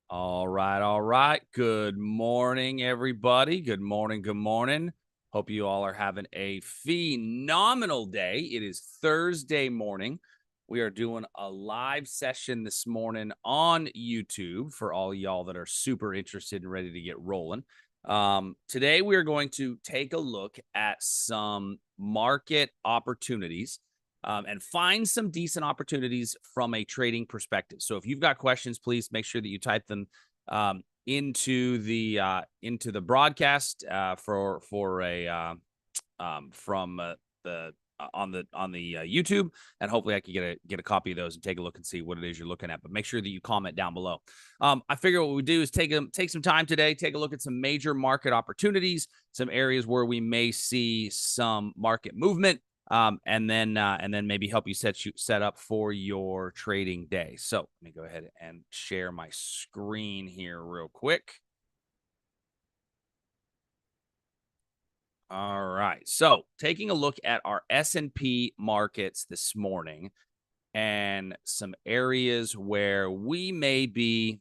All right, all right. Good morning, everybody. Good morning, good morning. Hope you all are having a phenomenal day. It is Thursday morning. We are doing a live session this morning on YouTube for all y'all that are super interested and ready to get rolling. Today, we are going to take a look at some market opportunities and find some decent opportunities from a trading perspective. So if you've got questions, please make sure that you type them into the broadcast for a from the on the YouTube, and hopefully I can get a copy of those and take a look and see what it is you're looking at. But make sure that you comment down below. I figure what we do is take some time today, take a look at some major market opportunities, some areas where we may see some market movement. And then maybe help you set up for your trading day. So let me go ahead and share my screen here real quick. All right. So taking a look at our S&P markets this morning and some areas where we may be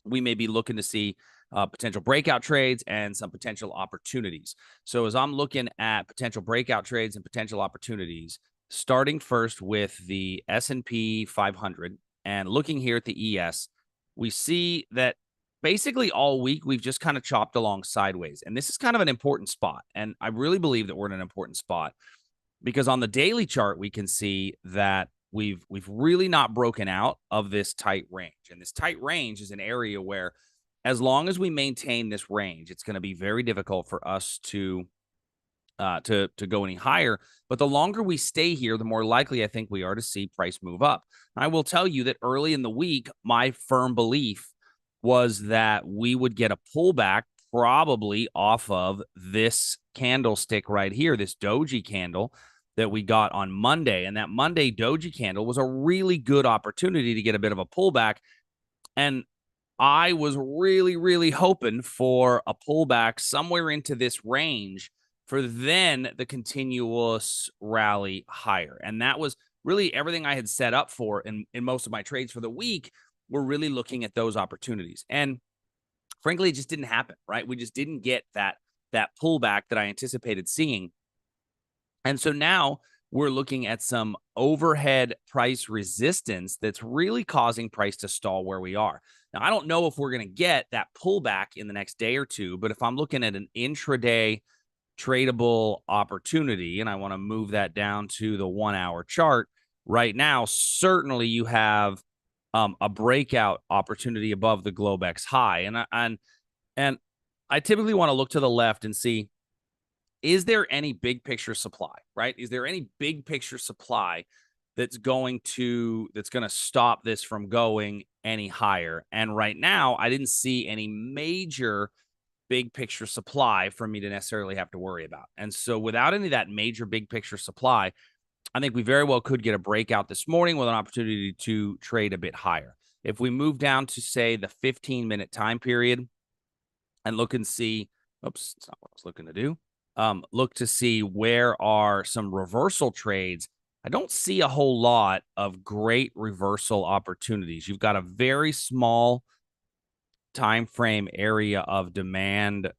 looking to see potential breakout trades and some potential opportunities. So as I'm looking at potential breakout trades and potential opportunities, starting first with the S&P 500 and looking here at the ES, we see that basically all week we've just kind of chopped along sideways. And this is kind of an important spot. And I really believe that we're in an important spot because on the daily chart, we can see that we've really not broken out of this tight range. And this tight range is an area where as long as we maintain this range, it's going to be very difficult for us to go any higher. But the longer we stay here, the more likely I think we are to see price move up. I will tell you that early in the week, my firm belief was that we would get a pullback probably off of this candlestick right here, this doji candle that we got on Monday. And that Monday doji candle was a really good opportunity to get a bit of a pullback. And I was really, really hoping for a pullback somewhere into this range for then the continuous rally higher. And that was really everything I had set up for in most of my trades for the week. We're really looking at those opportunities. And frankly, it just didn't happen, right? We just didn't get that pullback that I anticipated seeing. And so now we're looking at some overhead price resistance that's really causing price to stall where we are. Now, I don't know if we're going to get that pullback in the next day or two, but if I'm looking at an intraday tradable opportunity, and I want to move that down to the 1 hour chart right now, certainly you have a breakout opportunity above the Globex high. And I typically want to look to the left and see, is there any big picture supply, right? Is there any big picture supply that's going to stop this from going any higher? And right now, I didn't see any major big picture supply for me to necessarily have to worry about. And so without any of that major big picture supply, I think we very well could get a breakout this morning with an opportunity to trade a bit higher. If we move down to, say, the 15-minute time period and look and see, oops, that's not what I was looking to do. Look to see where are some reversal trades. I don't see a whole lot of great reversal opportunities. You've got a very small time frame area of demand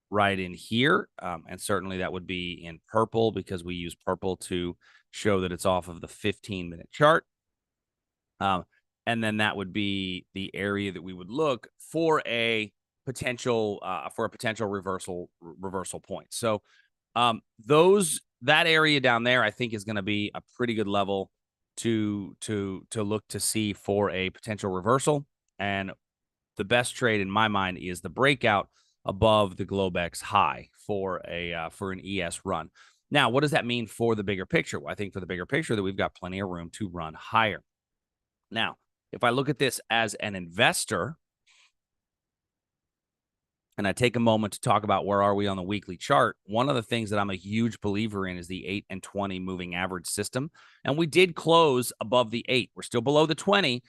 right in here. And certainly that would be in purple because we use purple to show that it's off of the 15-minute chart. And then that would be the area that we would look for a potential reversal point. So that area down there, I think, is going to be a pretty good level to look to see for a potential reversal. And the best trade in my mind is the breakout above the Globex high for an ES run. Now, what does that mean for the bigger picture? Well, I think for the bigger picture that we've got plenty of room to run higher. Now, if I look at this as an investor, and I take a moment to talk about where are we on the weekly chart, one of the things that I'm a huge believer in is the 8 and 20 moving average system. And we did close above the 8. We're still below the 20,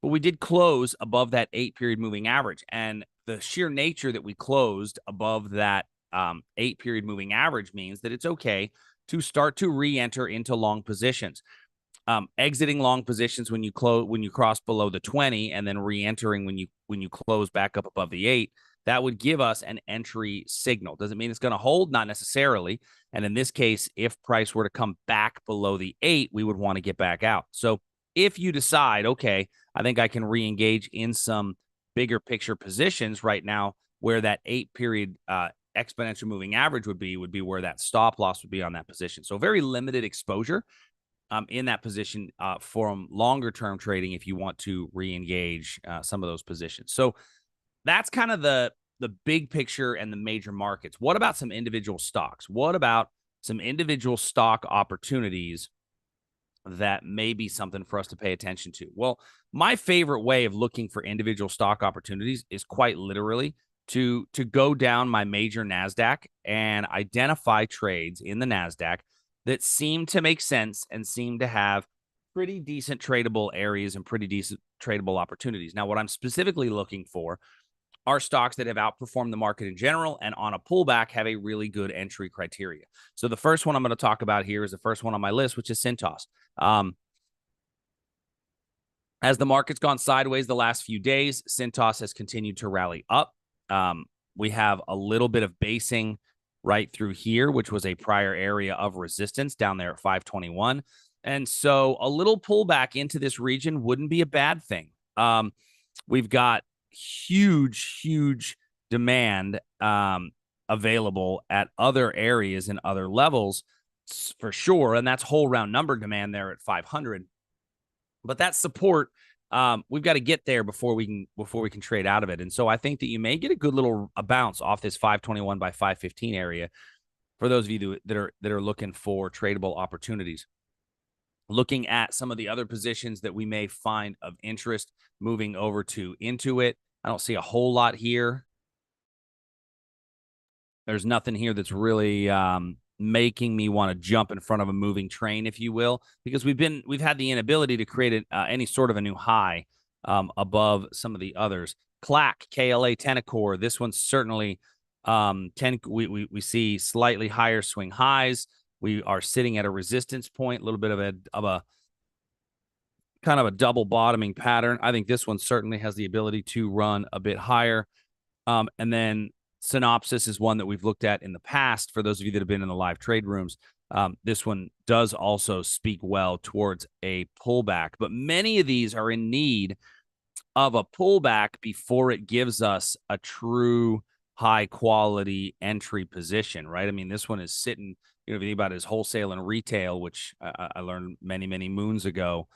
but we did close above that 8-period moving average. And the sheer nature that we closed above that 8-period moving average means that it's okay to start to re-enter into long positions. exiting long positions when you cross below the 20, and then re-entering when you close back up above the 8. That would give us an entry signal. Does it mean it's going to hold? Not necessarily. And in this case, if price were to come back below the 8, we would want to get back out. So if you decide, okay, I think I can re-engage in some bigger picture positions right now, where that 8-period exponential moving average would be where that stop loss would be on that position. So very limited exposure in that position from longer term trading if you want to re-engage some of those positions. So that's kind of the big picture and the major markets. What about some individual stocks? What about some individual stock opportunities that may be something for us to pay attention to? Well, my favorite way of looking for individual stock opportunities is quite literally to go down my major Nasdaq and identify trades in the Nasdaq that seem to make sense and seem to have pretty decent tradable areas and pretty decent tradable opportunities. Now, what I'm specifically looking for are stocks that have outperformed the market in general and on a pullback have a really good entry criteria. So the first one I'm going to talk about here is the first one on my list, which is Cintas. As the market's gone sideways the last few days, Cintas has continued to rally up. We have a little bit of basing right through here, which was a prior area of resistance down there at 521. And so a little pullback into this region wouldn't be a bad thing. We've got huge demand available at other areas and other levels for sure. And that's whole round number demand there at 500. But that support, we've got to get there before we can trade out of it. And so I think that you may get a good little bounce off this 521 by 515 area for those of you that are looking for tradable opportunities. Looking at some of the other positions that we may find of interest, moving over to Intuit. I don't see a whole lot here. There's nothing here that's really making me want to jump in front of a moving train, if you will, because we've had the inability to create any sort of a new high above some of the others. CLAC, KLA Tenacor, this one's certainly we see slightly higher swing highs. We are sitting at a resistance point, a little bit of a kind of a double bottoming pattern. I think this one certainly has the ability to run a bit higher. And then Synopsys is one that we've looked at in the past. For those of you that have been in the live trade rooms, this one does also speak well towards a pullback. But many of these are in need of a pullback before it gives us a true high quality entry position, right? I mean, this one is sitting, if you think about it as wholesale and retail, which I learned many moons ago,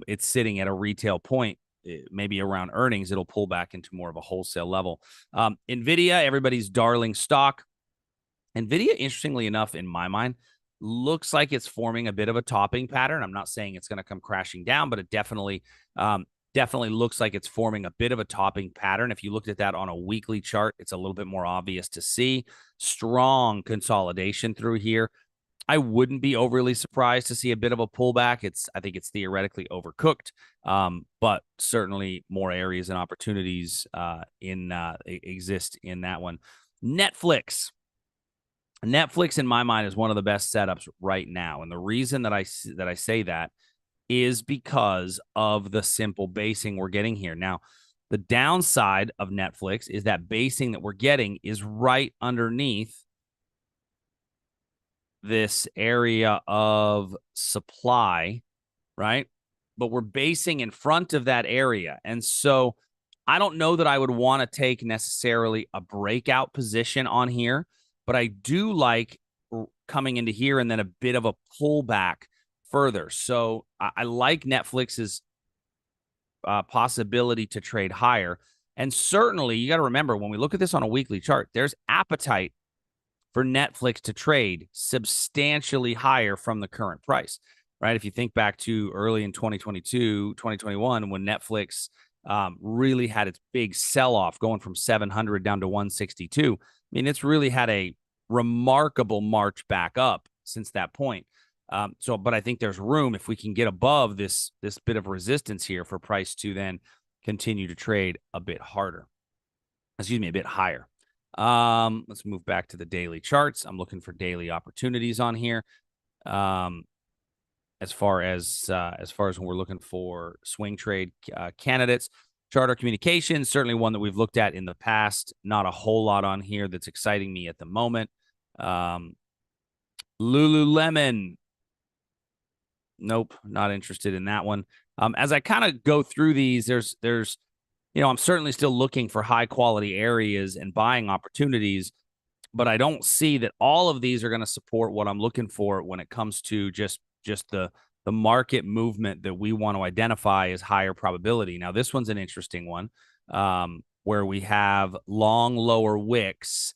it's sitting at a retail point. Maybe around earnings, it'll pull back into more of a wholesale level. NVIDIA, everybody's darling stock. NVIDIA, interestingly enough, in my mind, looks like it's forming a bit of a topping pattern. I'm not saying it's going to come crashing down, but it definitely looks like it's forming a bit of a topping pattern. If you looked at that on a weekly chart, it's a little bit more obvious to see. Strong consolidation through here. I wouldn't be overly surprised to see a bit of a pullback. I think it's theoretically overcooked, but certainly more areas and opportunities exist in that one. Netflix, in my mind, is one of the best setups right now, and the reason that I say that is because of the simple basing we're getting here. Now, the downside of Netflix is that basing that we're getting is right underneath this area of supply, right? But we're basing in front of that area. And so I don't know that I would want to take necessarily a breakout position on here, but I do like coming into here and then a bit of a pullback further. So I like Netflix's possibility to trade higher. And certainly you got to remember, when we look at this on a weekly chart, there's appetite for Netflix to trade substantially higher from the current price, right? If you think back to early in 2022, 2021, when Netflix really had its big sell-off going from 700 down to 162, I mean, it's really had a remarkable march back up since that point. But I think there's room if we can get above this bit of resistance here for price to then continue to trade a bit harder. Excuse me, a bit higher. Let's move back to the daily charts. I'm looking for daily opportunities on here. as far as when we're looking for swing trade candidates. Charter Communications, certainly one that we've looked at in the past. Not a whole lot on here that's exciting me at the moment. Lululemon, nope, not interested in that one. As I kind of go through these, there's I'm certainly still looking for high quality areas and buying opportunities, but I don't see that all of these are going to support what I'm looking for when it comes to just the market movement that we want to identify as higher probability. Now, this one's an interesting one, where we have long lower wicks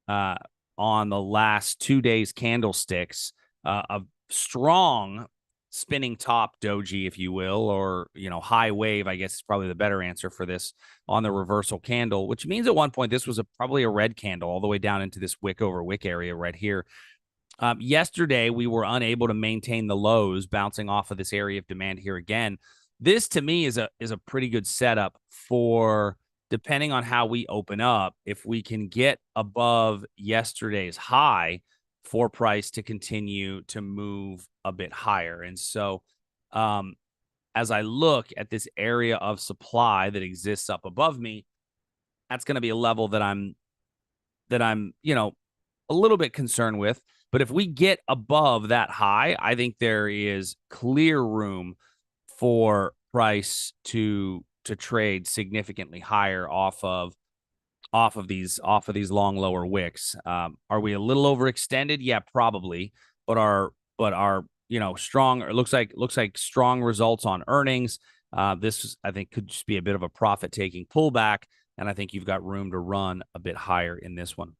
on the last 2 days candlesticks, a strong spinning top doji, if you will, or high wave, I guess is probably the better answer for this, on the reversal candle, which means at one point this was probably a red candle all the way down into this wick over wick area right here. Yesterday, we were unable to maintain the lows, bouncing off of this area of demand here again. This, to me, is a pretty good setup for, depending on how we open up, if we can get above yesterday's high, for price to continue to move a bit higher. And so, as I look at this area of supply that exists up above me, that's going to be a level that I'm a little bit concerned with. But if we get above that high, I think there is clear room for price to trade significantly higher off of these long lower wicks. Are we a little overextended? Yeah, probably. But our strong, it looks like strong results on earnings. This, I think, could just be a bit of a profit taking pullback, and I think you've got room to run a bit higher in this one.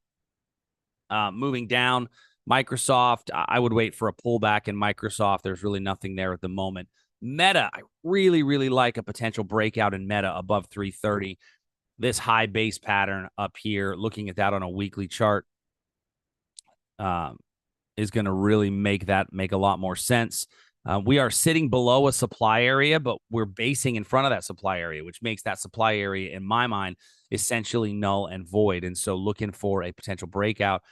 Moving down, Microsoft, I would wait for a pullback in Microsoft. There's really nothing there at the moment. Meta, I really, really like a potential breakout in Meta above 330. This high base pattern up here, looking at that on a weekly chart, is going to really make a lot more sense. We are sitting below a supply area, but we're basing in front of that supply area, which makes that supply area, in my mind, essentially null and void. And so looking for a potential breakout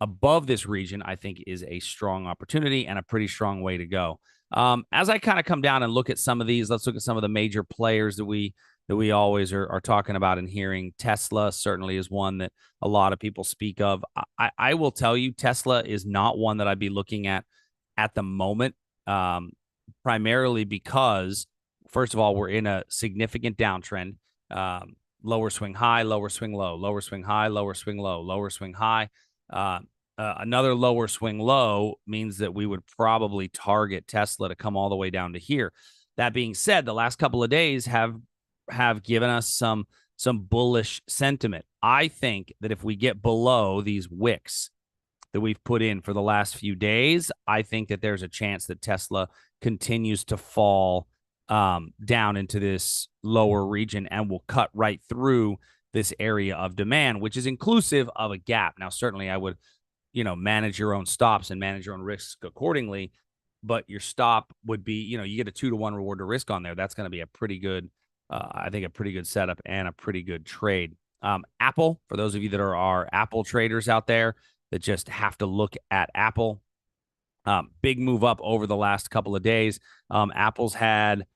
above this region, I think, is a strong opportunity and a pretty strong way to go. As I kind of come down and look at some of these, let's look at some of the major players that we always are talking about and hearing. Tesla certainly is one that a lot of people speak of. I will tell you, Tesla is not one that I'd be looking at the moment, primarily because, first of all, we're in a significant downtrend. Lower swing high, lower swing low, lower swing high, lower swing low, lower swing high. Another lower swing low means that we would probably target Tesla to come all the way down to here. That being said, the last couple of days have given us some bullish sentiment. I think that if we get below these wicks that we've put in for the last few days, I think that there's a chance that Tesla continues to fall down into this lower region and will cut right through this area of demand, which is inclusive of a gap. Now, certainly I would, manage your own stops and manage your own risks accordingly, but your stop would be, you get a 2-to-1 reward to risk on there. That's going to be a pretty good, I think, a pretty good setup and a pretty good trade. Apple, for those of you that are our Apple traders out there that just have to look at Apple, big move up over the last couple of days. Apple's had,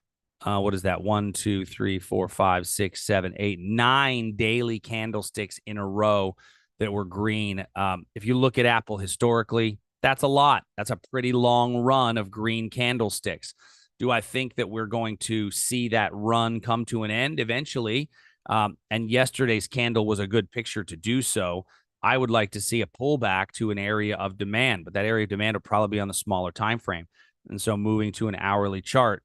what is that? 1, 2, 3, 4, 5, 6, 7, 8, 9 daily candlesticks in a row that were green. If you look at Apple historically, that's a lot. That's a pretty long run of green candlesticks. Do I think that we're going to see that run come to an end eventually? And yesterday's candle was a good picture to do so. I would like to see a pullback to an area of demand, but that area of demand will probably be on the smaller time frame. And so moving to an hourly chart,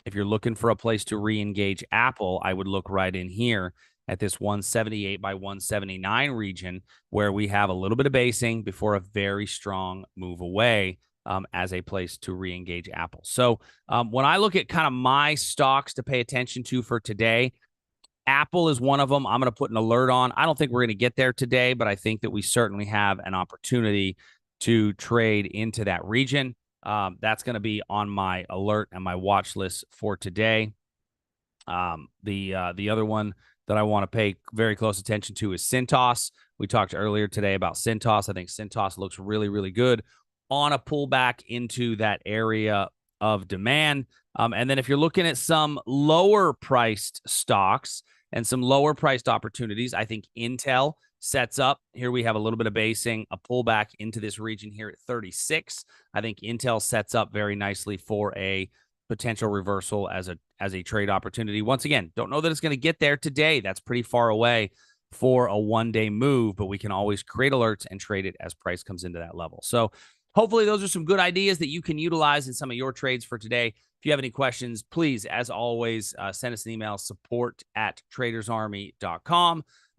if you're looking for a place to re-engage Apple, I would look right in here at this 178 by 179 region, where we have a little bit of basing before a very strong move away, as a place to re-engage Apple. So when I look at kind of my stocks to pay attention to for today, Apple is one of them. I'm going to put an alert on. I don't think we're going to get there today, but I think that we certainly have an opportunity to trade into that region. That's going to be on my alert and my watch list for today. The other one that I want to pay very close attention to is Cintas. We talked earlier today about Cintas. I think Cintas looks really, really good on a pullback into that area of demand. And then if you're looking at some lower priced stocks and some lower priced opportunities, I think Intel sets up. Here we have a little bit of basing, a pullback into this region here at 36. I think Intel sets up very nicely for a potential reversal as a trade opportunity. Once again, don't know that it's going to get there today. That's pretty far away for a one-day move, but we can always create alerts and trade it as price comes into that level. So hopefully those are some good ideas that you can utilize in some of your trades for today. If you have any questions, please, as always, send us an email, support@tradersarmy.com.